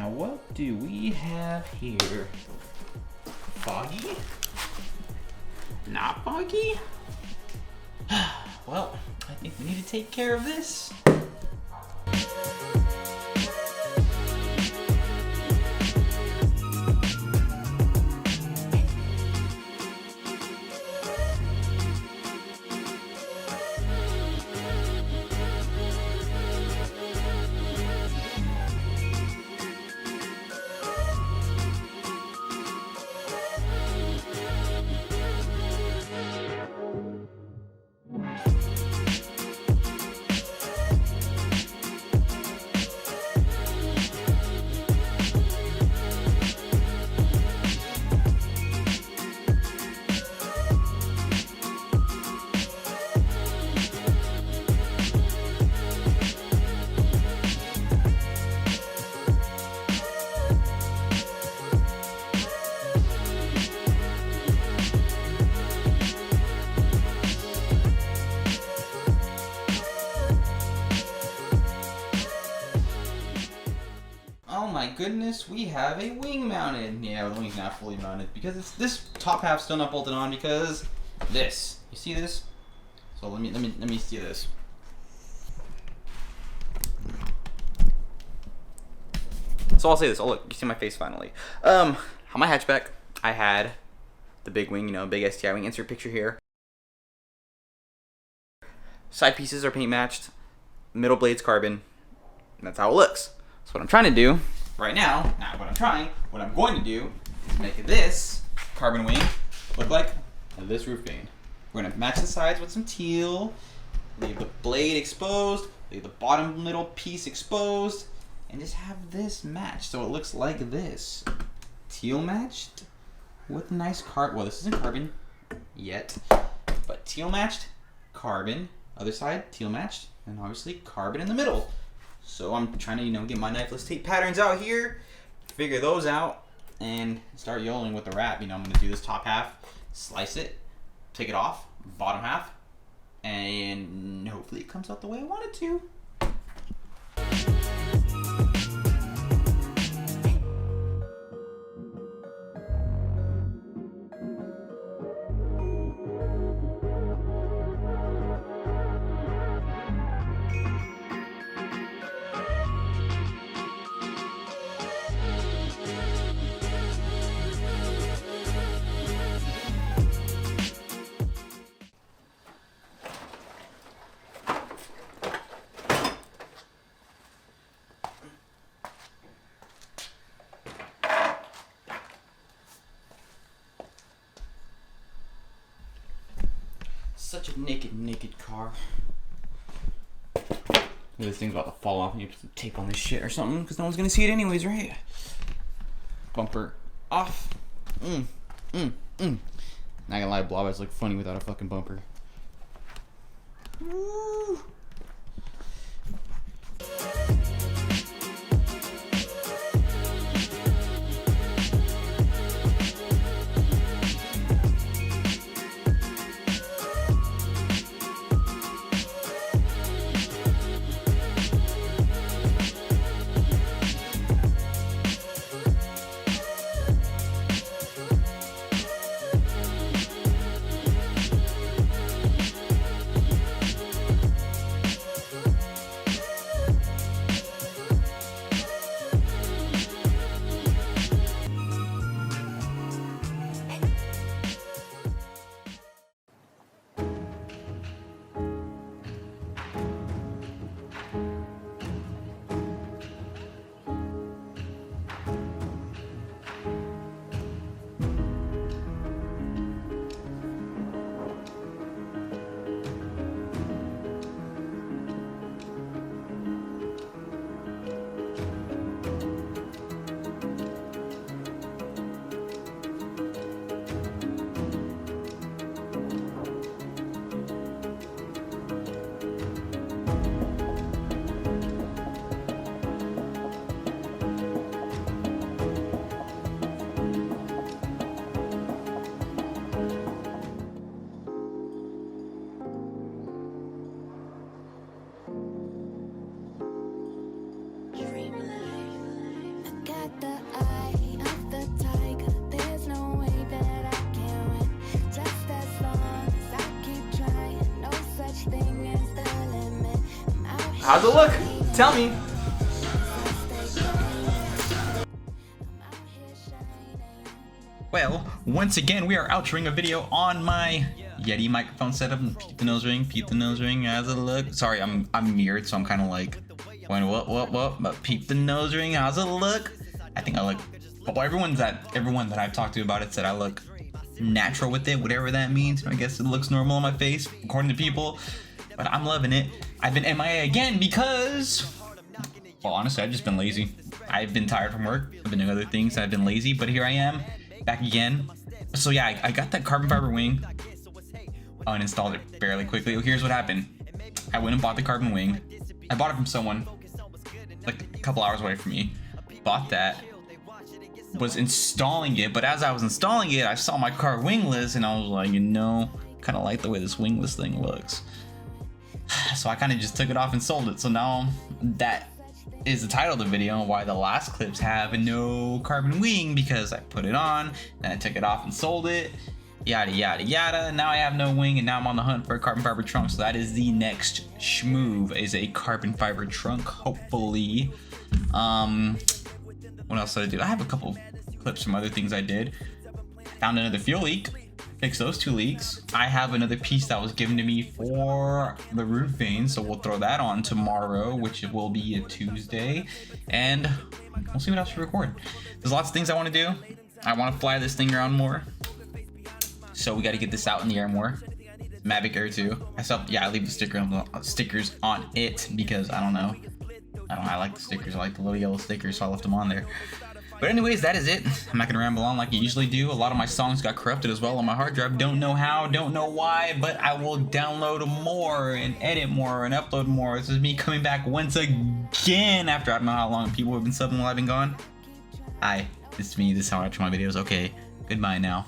Now, what do we have here? Foggy? Not foggy? Well, I think we need to take care of this. Oh my goodness, we have a wing mounted. Yeah, the wing's not fully mounted because it's this top half's still not bolted on because this. You see this? So let me see this. So I'll say this. Oh look, you see my face finally. On my hatchback, I had the big wing, you know, big STi wing. Insert picture here. Side pieces are paint matched. Middle blade's carbon. And that's how it looks. So what I'm trying to do right now, what I'm going to do is make this carbon wing look like this roof vein. We're gonna match the sides with some teal, leave the blade exposed, leave the bottom middle piece exposed, and just have this matched so it looks like this. Teal matched with nice carbon. Well, this isn't carbon yet, but teal matched, carbon, other side, teal matched, and obviously carbon in the middle. So I'm trying to, you know, get my knifeless tape patterns out here, figure those out, and start YOLOing with the wrap. You know, I'm gonna do this top half, slice it, take it off, bottom half, and hopefully it comes out the way I want it to. Such a naked car. This thing's about to fall off and you put some tape on this shit or something because no one's gonna see it anyways, right? Bumper off. Not gonna lie, blob eyes look funny without a fucking bumper. Woo. How's it look? Tell me. Well, once again, we are outroing a video on my Yeti microphone setup. Peep the nose ring, peep the nose ring. How's it look? Sorry, I'm mirrored, so I'm kind of like, going what? But peep the nose ring. How's it look? I think I look. Well, everyone that I've talked to about it said I look natural with it, whatever that means. I guess it looks normal on my face, according to people. But I'm loving it. I've been MIA again because, well, honestly, I've just been lazy. I've been tired from work. I've been doing other things. I've been lazy, but here I am. Back again. So yeah, I got that carbon fiber wing, uninstalled it fairly quickly. Here's what happened. I went and bought the carbon wing. I bought it from someone like a couple hours away from me. Bought that, was installing it, but as I was installing it, I saw my car wingless and I was like, you know, kind of like the way this wingless thing looks. So I kind of just took it off and sold it. So now that is the title of the video, why the last clips have no carbon wing, because I put it on and I took it off and sold it, yada yada yada. Now I have no wing and now I'm on the hunt for a carbon fiber trunk. So that is the next schmove, is a carbon fiber trunk, hopefully. What else did I do? I have a couple clips from other things I did. Found another fuel leak, fixed those 2 leaks. I have another piece that was given to me for the roof vane, so we'll throw that on tomorrow, which will be a Tuesday, and we'll see what else we record. There's lots of things I want to do. I want to fly this thing around more, so we got to get this out in the air more. Mavic Air 2. I leave the stickers on it because I don't know. I like the stickers. I like the little yellow stickers, so I left them on there. But anyways, that is it. I'm not gonna ramble on like I usually do. A lot of my songs got corrupted as well on my hard drive. Don't know how, don't know why, but I will download more and edit more and upload more. This is me coming back once again after I don't know how long people have been subbing while I've been gone. Hi, this is me. This is how I watch my videos. Okay, goodbye now.